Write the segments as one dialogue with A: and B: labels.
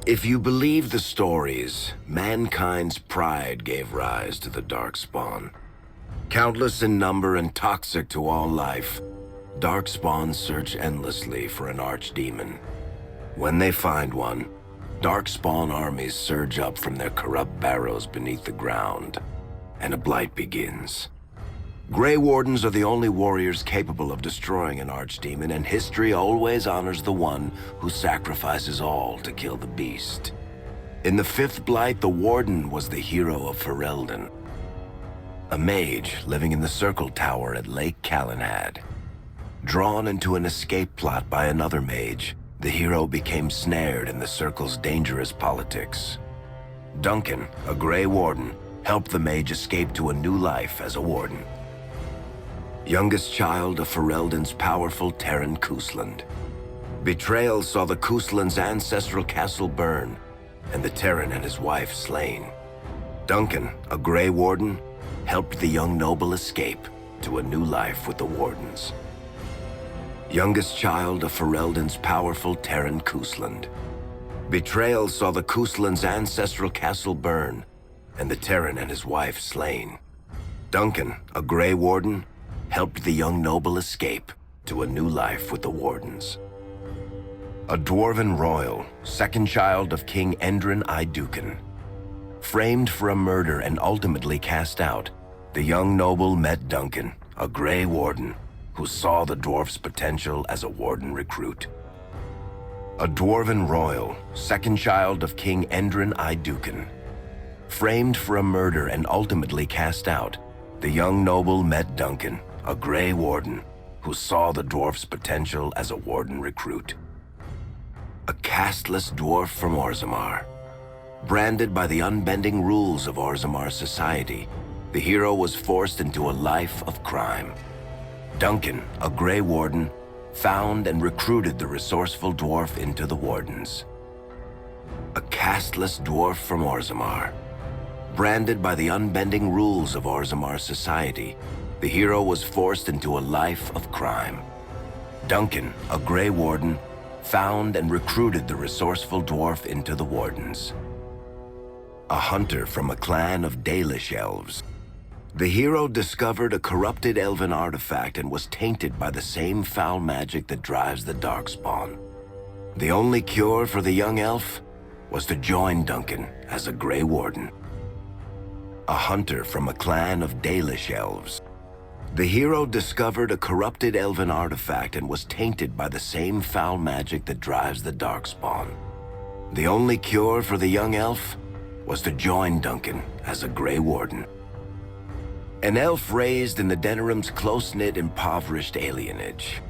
A: If you believe the stories, mankind's pride gave rise to the Darkspawn. Countless in number and toxic to all life, Darkspawns search endlessly for an archdemon. When they find one, Darkspawn armies surge up from their corrupt barrows beneath the ground, and a blight begins. Grey Wardens are the only warriors capable of destroying an archdemon, and history always honors the one who sacrifices all to kill the beast. In the fifth blight, the Warden was the hero of Ferelden, a mage living in the Circle Tower at Lake Calenhad. Drawn into an escape plot by another mage, the hero became snared in the Circle's dangerous politics. Duncan, a Grey Warden, helped the mage escape to a new life as a warden. Youngest child of Ferelden's powerful Terran Cousland. Betrayal saw the Cousland's ancestral castle burn, and the Terran and his wife slain. Duncan, a Grey Warden, helped the young noble escape to a new life with the Wardens. Youngest child of Ferelden's powerful Terran Cousland. Betrayal saw the Cousland's ancestral castle burn, and the Terran and his wife slain. Duncan, a Grey Warden, helped the young noble escape to a new life with the Wardens. A dwarven royal, second child of King Endrin I Dukan. Framed for a murder and ultimately cast out, the young noble met Duncan, a Grey Warden, who saw the dwarf's potential as a warden recruit. A dwarven royal, second child of King Endrin I Dukan. Framed for a murder and ultimately cast out, the young noble met Duncan, a Grey Warden, who saw the dwarf's potential as a warden recruit. A casteless dwarf from Orzammar. Branded by the unbending rules of Orzammar society, the hero was forced into a life of crime. Duncan, a Grey Warden, found and recruited the resourceful dwarf into the Wardens. A casteless dwarf from Orzammar. Branded by the unbending rules of Orzammar society, the hero was forced into a life of crime. Duncan, a Grey Warden, found and recruited the resourceful dwarf into the Wardens. A hunter from a clan of Dalish elves. The hero discovered a corrupted elven artifact and was tainted by the same foul magic that drives the Darkspawn. The only cure for the young elf was to join Duncan as a Grey Warden. A hunter from a clan of Dalish elves. The hero discovered a corrupted elven artifact and was tainted by the same foul magic that drives the Darkspawn. The only cure for the young elf was to join Duncan as a Grey Warden. An elf raised in the Denerim's close-knit, impoverished alienage.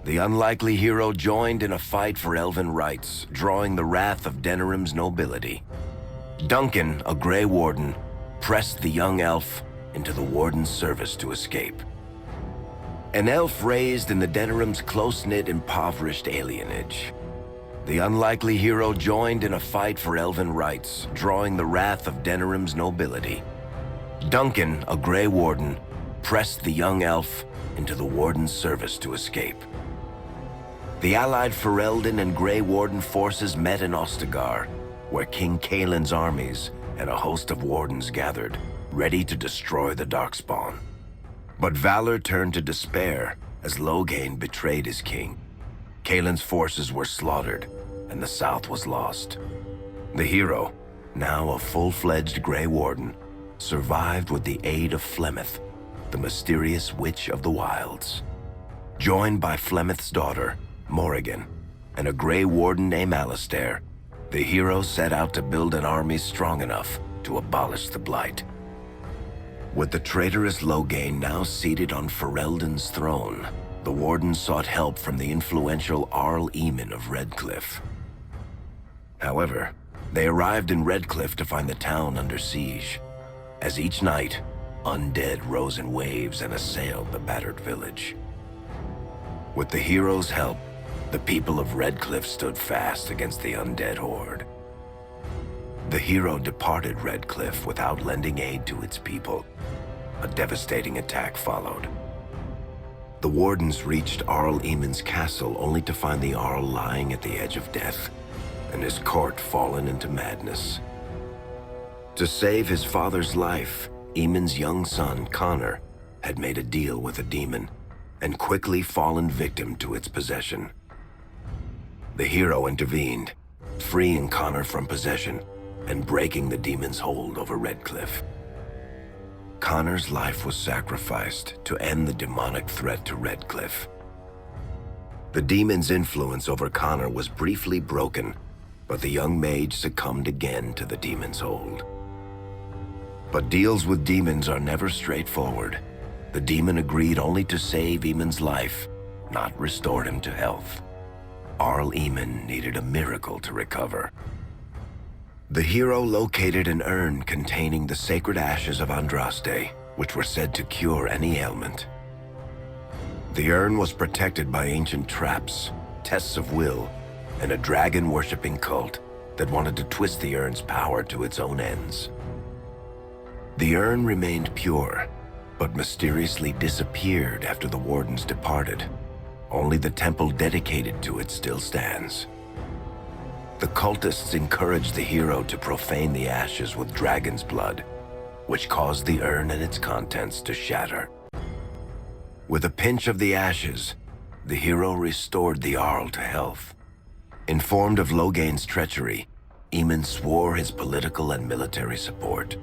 A: The unlikely hero joined in a fight for elven rights, drawing the wrath of Denerim's nobility. Duncan, a Grey Warden, pressed the young elf into the Warden's service to escape. An elf raised in the Denerim's close-knit, impoverished alienage. The unlikely hero joined in a fight for elven rights, drawing the wrath of Denerim's nobility. Duncan, a Grey Warden, pressed the young elf into the Warden's service to escape. The allied Ferelden and Grey Warden forces met in Ostagar, where King Kaelin's armies and a host of Wardens gathered, ready to destroy the Darkspawn. But valor turned to despair as Loghain betrayed his king. Kaelin's forces were slaughtered, and the south was lost. The hero, now a full-fledged Grey Warden, survived with the aid of Flemeth, the mysterious witch of the wilds. Joined by Flemeth's daughter, Morrigan, and a Grey Warden named Alistair, the hero set out to build an army strong enough to abolish the blight. With the traitorous Loghain now seated on Ferelden's throne, the Warden sought help from the influential Arl Eamon of Redcliffe. However, they arrived in Redcliffe to find the town under siege. As each night, undead rose in waves and assailed the battered village. With the hero's help, the people of Redcliffe stood fast against the undead horde. The hero departed Redcliffe without lending aid to its people. A devastating attack followed. The Wardens reached Arl Eamon's castle only to find the Arl lying at the edge of death, and his court fallen into madness. To save his father's life, Eamon's young son, Connor, had made a deal with a demon and quickly fallen victim to its possession. The hero intervened, freeing Connor from possession and breaking the demon's hold over Redcliffe. Connor's life was sacrificed to end the demonic threat to Redcliffe. The demon's influence over Connor was briefly broken, but the young mage succumbed again to the demon's hold. But deals with demons are never straightforward. The demon agreed only to save Eamon's life, not restore him to health. Arl Eamon needed a miracle to recover. The hero located an urn containing the sacred ashes of Andraste, which were said to cure any ailment. The urn was protected by ancient traps, tests of will, and a dragon-worshipping cult that wanted to twist the urn's power to its own ends. The urn remained pure, but mysteriously disappeared after the wardens departed. Only the temple dedicated to it still stands. The cultists encouraged the hero to profane the ashes with dragon's blood, which caused the urn and its contents to shatter. With a pinch of the ashes, the hero restored the Arl to health. Informed of Logain's treachery, Eamon swore his political and military support.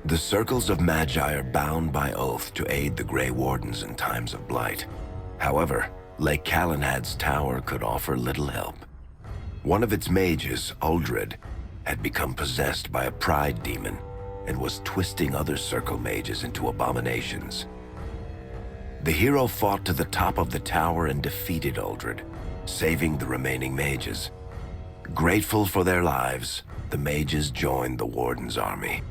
A: The circles of Magi are bound by oath to aid the Grey Wardens in times of blight. However, Lake Calenhad's tower could offer little help. One of its mages, Uldred, had become possessed by a pride demon and was twisting other circle mages into abominations. The hero fought to the top of the tower and defeated Uldred, saving the remaining mages. Grateful for their lives, the mages joined the warden's army.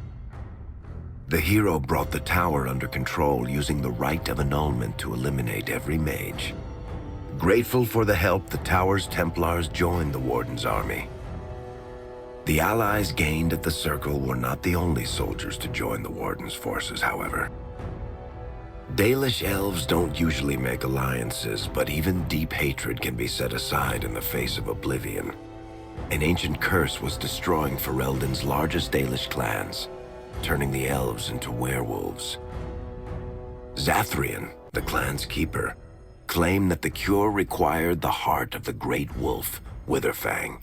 A: The hero brought the tower under control using the right of annulment to eliminate every mage. Grateful for the help, the tower's Templars joined the warden's army. The allies gained at the circle were not the only soldiers to join the warden's forces, however. Dalish elves don't usually make alliances, but even deep hatred can be set aside in the face of oblivion. An ancient curse was destroying Ferelden's largest Dalish clans, turning the elves into werewolves. Zathrian, the clan's keeper, claimed that the cure required the heart of the great wolf, Witherfang.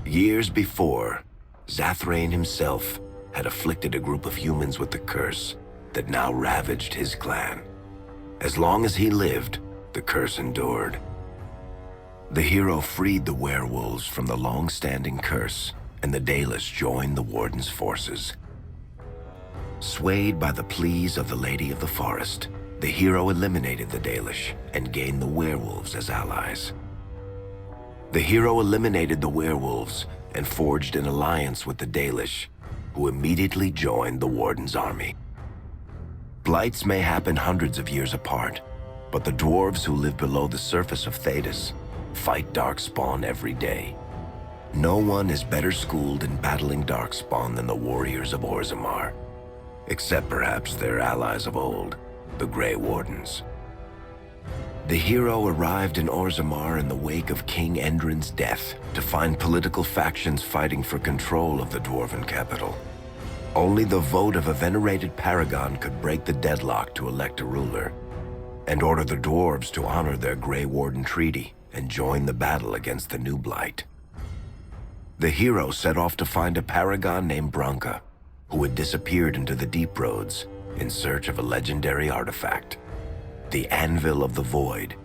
A: Years before, Zathrain himself had afflicted a group of humans with the curse that now ravaged his clan. As long as he lived, the curse endured. The hero freed the werewolves from the long-standing curse, and the Dalish joined the warden's forces. Swayed by the pleas of the Lady of the Forest, the hero eliminated the Dalish and gained the werewolves as allies. The hero eliminated the werewolves and forged an alliance with the Dalish, who immediately joined the warden's army. Blights may happen hundreds of years apart, but the dwarves who live below the surface of Thedas fight Darkspawn every day. No one is better schooled in battling Darkspawn than the warriors of Orzammar, except perhaps their allies of old, the Grey Wardens. The hero arrived in Orzammar in the wake of King Endrin's death to find political factions fighting for control of the dwarven capital. Only the vote of a venerated paragon could break the deadlock to elect a ruler, and order the dwarves to honor their Grey Warden treaty and join the battle against the new blight. The hero set off to find a paragon named Branka, who had disappeared into the deep roads in search of a legendary artifact, the Anvil of the Void,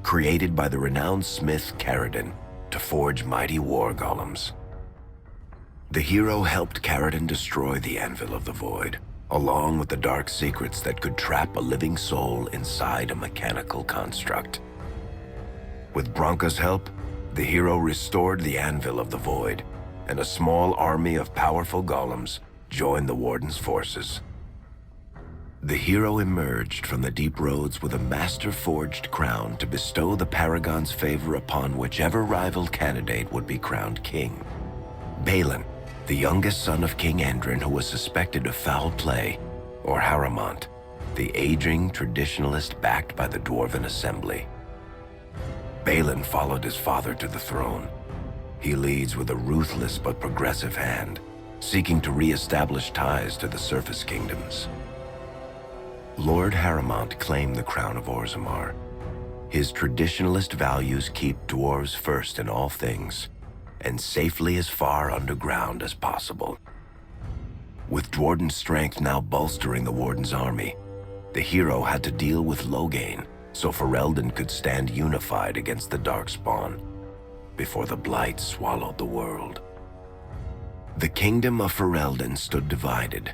A: created by the renowned smith Caradon to forge mighty war golems. The hero helped Caradon destroy the Anvil of the Void, along with the dark secrets that could trap a living soul inside a mechanical construct. With Branka's help, the hero restored the Anvil of the Void, and a small army of powerful golems joined the warden's forces. The hero emerged from the deep roads with a master-forged crown to bestow the paragon's favor upon whichever rival candidate would be crowned king. Balin, the youngest son of King Endrin who was suspected of foul play, or Haramont, the aging traditionalist backed by the Dwarven Assembly. Balin followed his father to the throne, He leads with a ruthless but progressive hand, seeking to re-establish ties to the surface kingdoms. Lord Harrimont claimed the crown of Orzammar. His traditionalist values keep dwarves first in all things, and safely as far underground as possible. With Dwarden's strength now bolstering the Warden's army, the hero had to deal with Loghain so Ferelden could stand unified against the Darkspawn before the blight swallowed the world. The kingdom of Ferelden stood divided.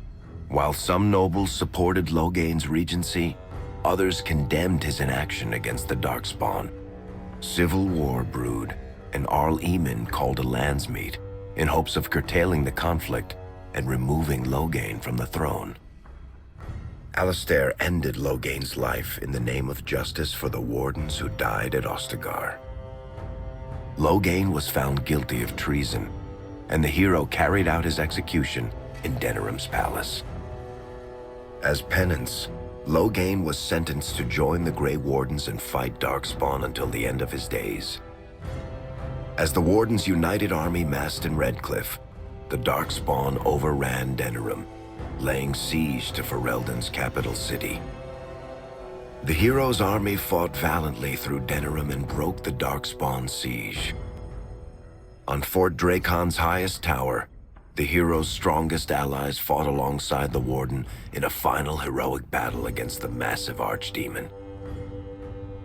A: While some nobles supported Loghain's regency, others condemned his inaction against the Darkspawn. Civil war brewed, and Arl Eamon called a landsmeet in hopes of curtailing the conflict and removing Loghain from the throne. Alistair ended Loghain's life in the name of justice for the wardens who died at Ostagar. Loghain was found guilty of treason, and the hero carried out his execution in Denerim's palace. As penance, Loghain was sentenced to join the Grey Wardens and fight Darkspawn until the end of his days. As the Warden's united army massed in Redcliffe, the Darkspawn overran Denerim, laying siege to Ferelden's capital city. The hero's army fought valiantly through Denerim and broke the Darkspawn siege. On Fort Dracon's highest tower, the hero's strongest allies fought alongside the Warden in a final heroic battle against the massive Archdemon.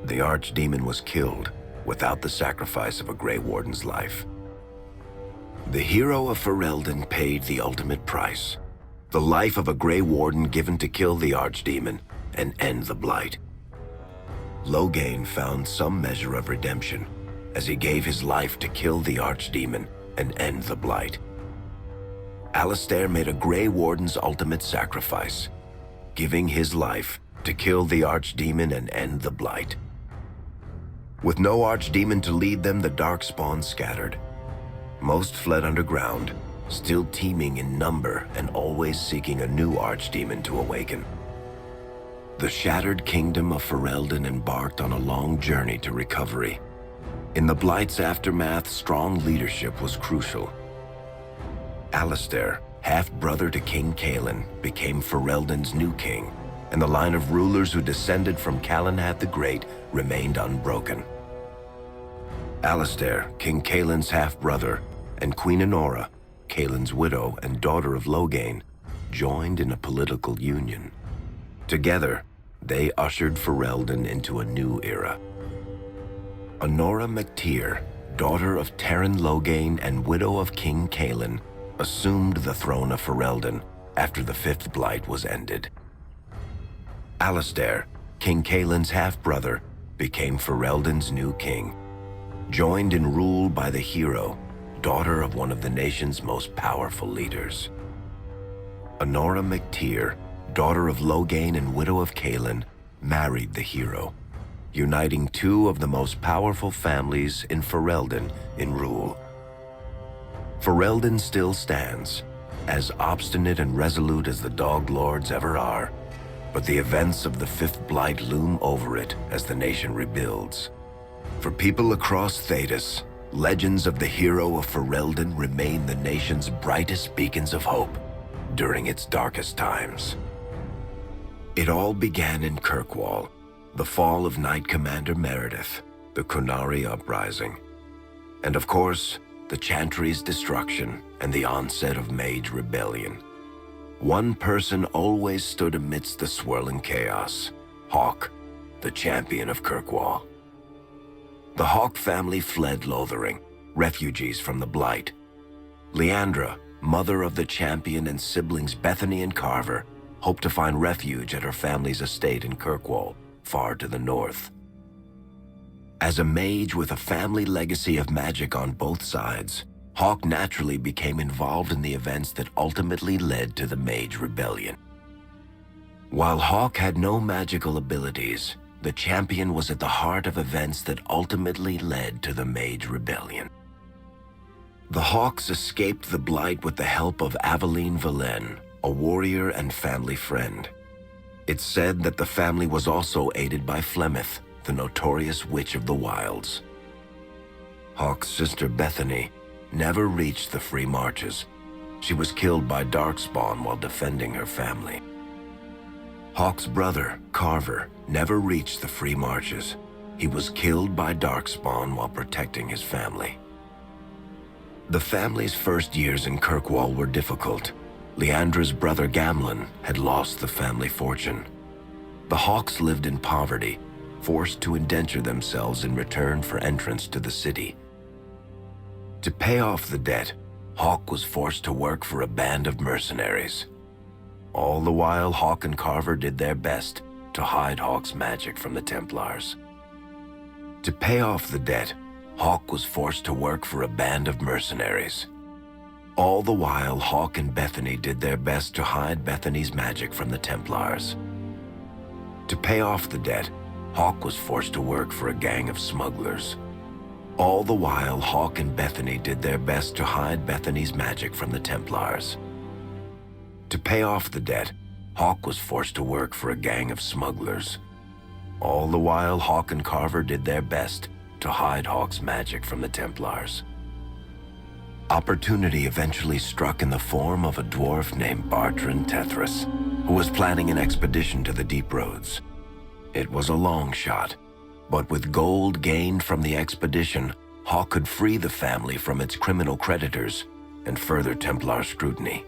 A: The Archdemon was killed without the sacrifice of a Grey Warden's life. The hero of Ferelden paid the ultimate price, the life of a Grey Warden given to kill the Archdemon and end the blight. Loghain found some measure of redemption as he gave his life to kill the Archdemon and end the blight. Alistair made a Grey Warden's ultimate sacrifice, giving his life to kill the Archdemon and end the blight. With no Archdemon to lead them, the Darkspawn scattered. Most fled underground, still teeming in number and always seeking a new Archdemon to awaken. The shattered kingdom of Ferelden embarked on a long journey to recovery. In the Blight's aftermath, strong leadership was crucial. Alistair, half-brother to King Cailan, became Ferelden's new king, and the line of rulers who descended from Calenhat the Great remained unbroken. Alistair, King Cailan's half-brother, and Queen Anora, Cailan's widow and daughter of Loghain, joined in a political union. Together, they ushered Ferelden into a new era. Anora MacTyr, daughter of Terran Loghain and widow of King Cailan, assumed the throne of Ferelden after the Fifth Blight was ended. Alistair, King Cailan's half-brother, became Ferelden's new king, joined in rule by the hero, daughter of one of the nation's most powerful leaders. Anora MacTyr, daughter of Loghain and widow of Cailan, married the hero, uniting two of the most powerful families in Ferelden in rule. Ferelden still stands, as obstinate and resolute as the Dog Lords ever are, but the events of the Fifth Blight loom over it as the nation rebuilds. For people across Thedas, legends of the hero of Ferelden remain the nation's brightest beacons of hope during its darkest times. It all began in Kirkwall, the fall of Knight Commander Meredith, the Qunari uprising, and of course, the Chantry's destruction and the onset of Mage Rebellion. One person always stood amidst the swirling chaos: Hawk, the champion of Kirkwall. The Hawk family fled Lothering, refugees from the Blight. Leandra, mother of the champion, and siblings Bethany and Carver hoped to find refuge at her family's estate in Kirkwall, far to the north. As a mage with a family legacy of magic on both sides, Hawk naturally became involved in the events that ultimately led to the Mage Rebellion. While Hawk had no magical abilities, the champion was at the heart of events that ultimately led to the Mage Rebellion. The Hawks escaped the Blight with the help of Aveline Valen, a warrior and family friend. It's said that the family was also aided by Flemeth, the notorious witch of the wilds. Hawk's sister Bethany, never reached the free marches. She was killed by darkspawn while defending her family. Hawk's brother, Carver, never reached the free marches. He was killed by darkspawn while protecting his family. The family's first years in Kirkwall were difficult. Leandra's brother Gamlin had lost the family fortune. The Hawks lived in poverty, forced to indenture themselves in return for entrance to the city. To pay off the debt, Hawk was forced to work for a band of mercenaries. All the while, Hawk and Carver did their best to hide Hawk's magic from the Templars. To pay off the debt, Hawk was forced to work for a band of mercenaries. All the while, Hawk and Bethany did their best to hide Bethany's magic from the Templars. To pay off the debt, Hawk was forced to work for a gang of smugglers. All the while, Hawk and Bethany did their best to hide Bethany's magic from the Templars. To pay off the debt, Hawk was forced to work for a gang of smugglers. All the while, Hawk and Carver did their best to hide Hawk's magic from the Templars. Opportunity eventually struck in the form of a dwarf named Bartrand Tethras, who was planning an expedition to the Deep Roads. It was a long shot, but with gold gained from the expedition, Hawk could free the family from its criminal creditors and further Templar scrutiny.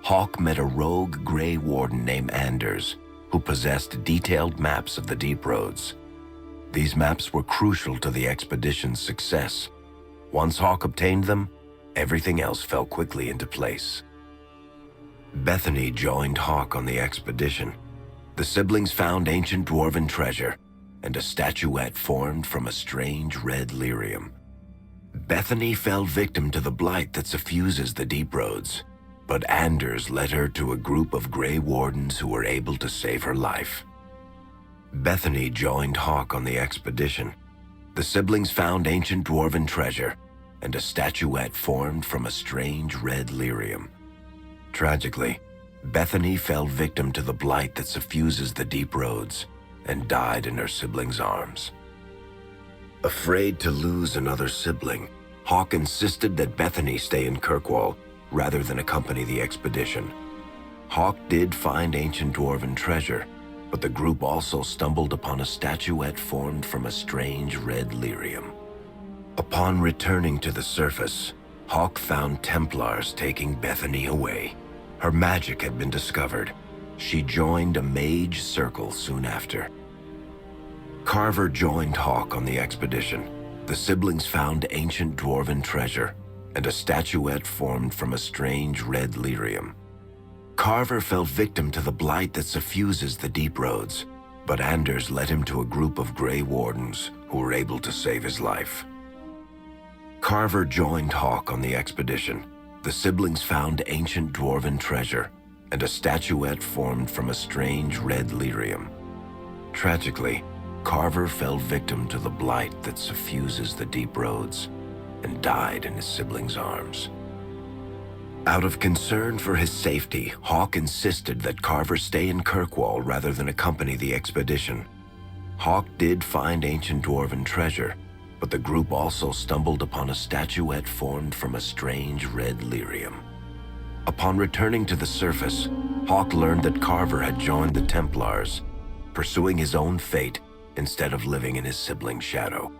A: Hawk met a rogue Grey Warden named Anders, who possessed detailed maps of the Deep Roads. These maps were crucial to the expedition's success. Once Hawk obtained them, everything else fell quickly into place. Bethany joined Hawk on the expedition. The siblings found ancient dwarven treasure and a statuette formed from a strange red lyrium. Bethany fell victim to the blight that suffuses the Deep Roads, but Anders led her to a group of Grey Wardens who were able to save her life. Bethany joined Hawk on the expedition. The siblings found ancient dwarven treasure and a statuette formed from a strange red lyrium. Tragically, Bethany fell victim to the blight that suffuses the Deep Roads and died in her siblings' arms. Afraid to lose another sibling, Hawk insisted that Bethany stay in Kirkwall rather than accompany the expedition. Hawk did find ancient dwarven treasure, but the group also stumbled upon a statuette formed from a strange red lyrium. Upon returning to the surface, Hawk found Templars taking Bethany away. Her magic had been discovered. She joined a mage circle soon after. Carver joined Hawk on the expedition. The siblings found ancient dwarven treasure and a statuette formed from a strange red lyrium. Carver fell victim to the blight that suffuses the Deep Roads, but Anders led him to a group of Grey Wardens who were able to save his life. Carver joined Hawk on the expedition. The siblings found ancient dwarven treasure and a statuette formed from a strange red lyrium. Tragically, Carver fell victim to the blight that suffuses the Deep Roads and died in his siblings' arms. Out of concern for his safety, Hawk insisted that Carver stay in Kirkwall rather than accompany the expedition. Hawk did find ancient dwarven treasure, but the group also stumbled upon a statuette formed from a strange red lyrium. Upon returning to the surface, Hawk learned that Carver had joined the Templars, pursuing his own fate instead of living in his sibling's shadow.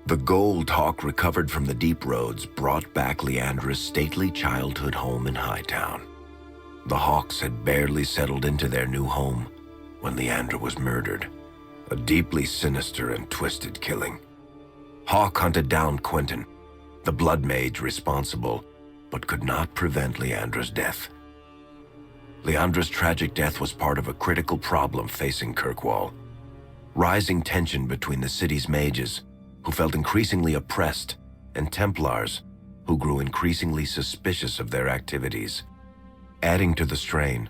A: The gold Hawk recovered from the Deep Roads brought back Leandra's stately childhood home in Hightown. The Hawks had barely settled into their new home when Leandra was murdered, a deeply sinister and twisted killing. Hawk hunted down Quentin, the blood mage responsible, but could not prevent Leandra's death. Leandra's tragic death was part of a critical problem facing Kirkwall. Rising tension between the city's mages, who felt increasingly oppressed, and Templars, who grew increasingly suspicious of their activities. Adding to the strain,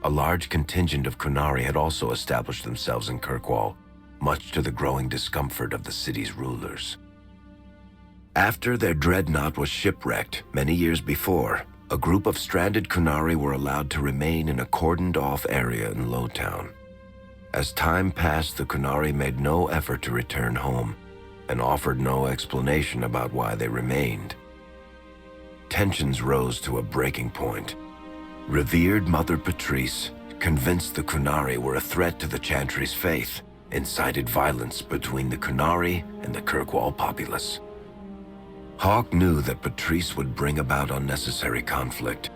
A: a large contingent of Qunari had also established themselves in Kirkwall, much to the growing discomfort of the city's rulers. After their dreadnought was shipwrecked many years before, a group of stranded Qunari were allowed to remain in a cordoned-off area in Lowtown. As time passed, the Qunari made no effort to return home, and offered no explanation about why they remained. Tensions rose to a breaking point. Revered Mother Patrice, convinced the Qunari were a threat to the Chantry's faith, incited violence between the Qunari and the Kirkwall populace. Hawk knew that Patrice would bring about unnecessary conflict.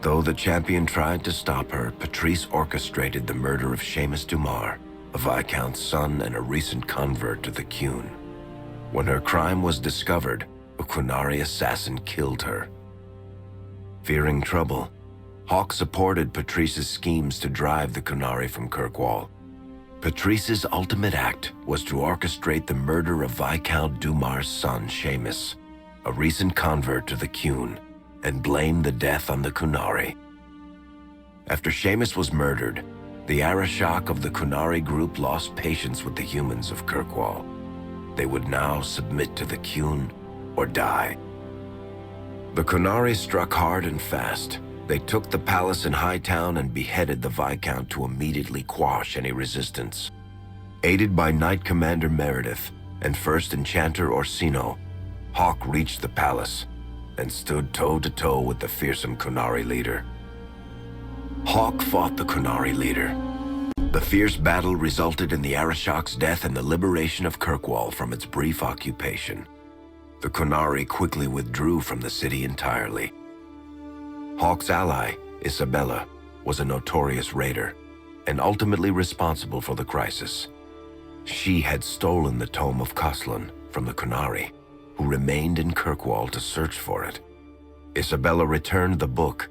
A: Though the champion tried to stop her, Patrice orchestrated the murder of Seamus Dumar, a Viscount's son and a recent convert to the Qun. When her crime was discovered, a Qunari assassin killed her. Fearing trouble, Hawk supported Patrice's schemes to drive the Qunari from Kirkwall. Patrice's ultimate act was to orchestrate the murder of Viscount Dumar's son, Seamus, a recent convert to the Qun, and blame the death on the Qunari. After Seamus was murdered, the Arishok of the Qunari group lost patience with the humans of Kirkwall. They would now submit to the Qun or die. The Qunari struck hard and fast. They took the palace in Hightown and beheaded the Viscount to immediately quash any resistance. Aided by Knight Commander Meredith and First Enchanter Orsino, Hawk reached the palace and stood toe-to-toe with the fearsome Qunari leader. Hawk fought the Qunari leader. The fierce battle resulted in the Arishok's death and the liberation of Kirkwall from its brief occupation. The Qunari quickly withdrew from the city entirely. Hawk's ally, Isabella, was a notorious raider and ultimately responsible for the crisis. She had stolen the Tome of Khoslan from the Qunari, who remained in Kirkwall to search for it. Isabella returned the book,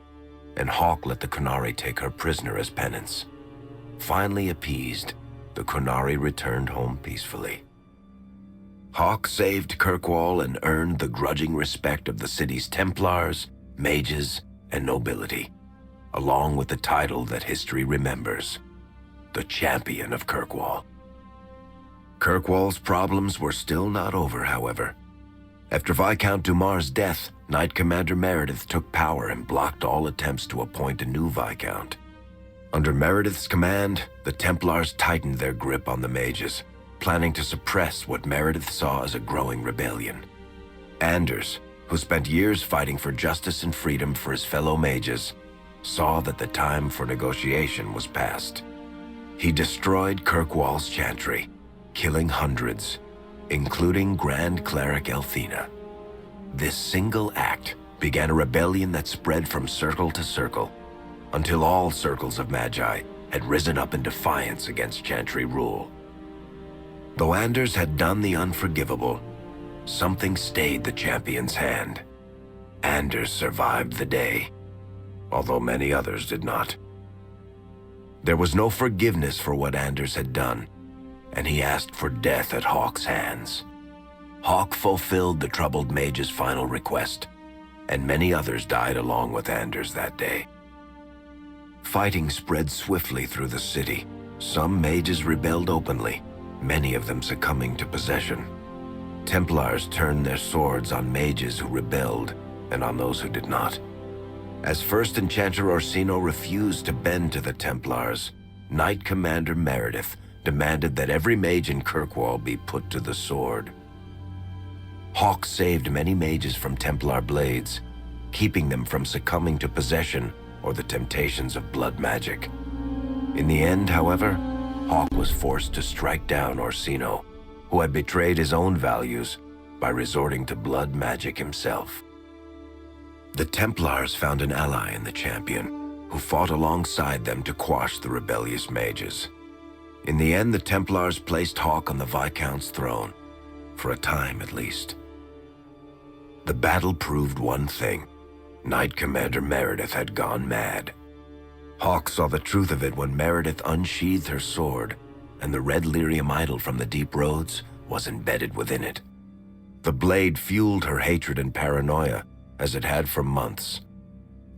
A: and Hawk let the Qunari take her prisoner as penance. Finally appeased, the Qunari returned home peacefully. Hawk saved Kirkwall and earned the grudging respect of the city's Templars, mages, and nobility, along with the title that history remembers, the Champion of Kirkwall. Kirkwall's problems were still not over, however. After Viscount Dumar's death, Knight Commander Meredith took power and blocked all attempts to appoint a new Viscount. Under Meredith's command, the Templars tightened their grip on the mages, planning to suppress what Meredith saw as a growing rebellion. Anders, who spent years fighting for justice and freedom for his fellow mages, saw that the time for negotiation was past. He destroyed Kirkwall's chantry, killing hundreds, including Grand Cleric Elthina. This single act began a rebellion that spread from circle to circle, until all circles of Magi had risen up in defiance against chantry rule. Though Anders had done the unforgivable, something stayed the champion's hand. Anders survived the day, although many others did not. There was no forgiveness for what Anders had done, and he asked for death at Hawk's hands. Hawk fulfilled the troubled mage's final request, and many others died along with Anders that day. Fighting spread swiftly through the city. Some mages rebelled openly, many of them succumbing to possession. Templars turned their swords on mages who rebelled and on those who did not. As First Enchanter Orsino refused to bend to the Templars, Knight Commander Meredith demanded that every mage in Kirkwall be put to the sword. Hawk saved many mages from Templar blades, keeping them from succumbing to possession or the temptations of blood magic. In the end, however, Hawk was forced to strike down Orsino, who had betrayed his own values by resorting to blood magic himself. The Templars found an ally in the champion, who fought alongside them to quash the rebellious mages. In the end, the Templars placed Hawk on the Viscount's throne, for a time at least. The battle proved one thing: Knight Commander Meredith had gone mad. Hawk saw the truth of it when Meredith unsheathed her sword, and the red lyrium idol from the deep roads was embedded within it. The blade fueled her hatred and paranoia, as it had for months.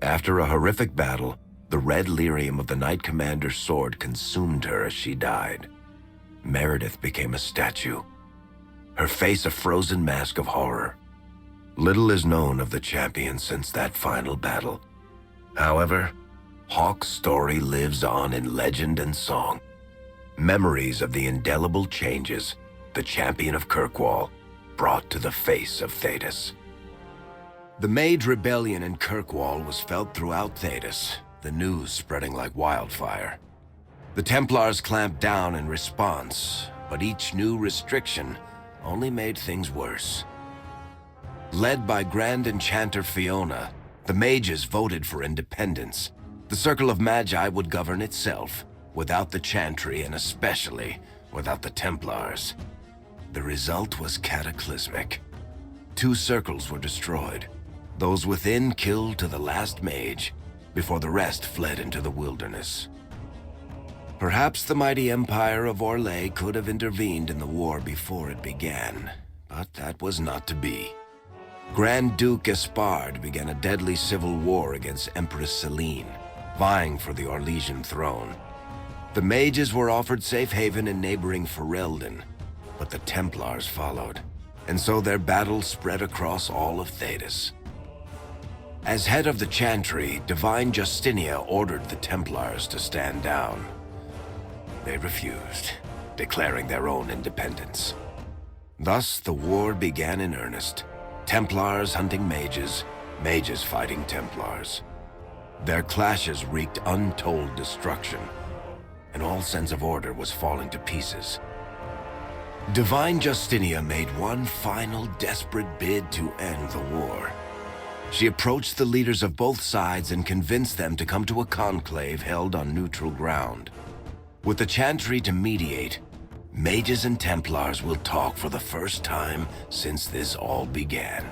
A: After a horrific battle, the red lyrium of the Knight Commander's sword consumed her as she died. Meredith became a statue, her face a frozen mask of horror. Little is known of the champion since that final battle. However, Hawk's story lives on in legend and song. Memories of the indelible changes the champion of Kirkwall, brought to the face of Thedas. The Mage Rebellion in Kirkwall was felt throughout Thedas, the news spreading like wildfire. The Templars clamped down in response, but each new restriction only made things worse. Led by Grand Enchanter Fiona, the mages voted for independence. The Circle of Magi would govern itself, without the Chantry and especially without the Templars. The result was cataclysmic. 2 circles were destroyed. Those within killed to the last mage, before the rest fled into the wilderness. Perhaps the mighty Empire of Orlais could have intervened in the war before it began, but that was not to be. Grand Duke Espard began a deadly civil war against Empress Celine, vying for the Orlesian throne. The mages were offered safe haven in neighboring Ferelden, but the Templars followed, and so their battle spread across all of Thedas. As head of the Chantry, Divine Justinia ordered the Templars to stand down. They refused, declaring their own independence. Thus, the war began in earnest. Templars hunting mages, mages fighting Templars. Their clashes wreaked untold destruction, and all sense of order was falling to pieces. Divine Justinia made one final desperate bid to end the war. She approached the leaders of both sides and convinced them to come to a conclave held on neutral ground. With the Chantry to mediate, mages and Templars will talk for the first time since this all began.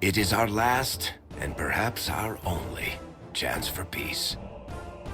A: It is our last, and perhaps our only, chance for peace.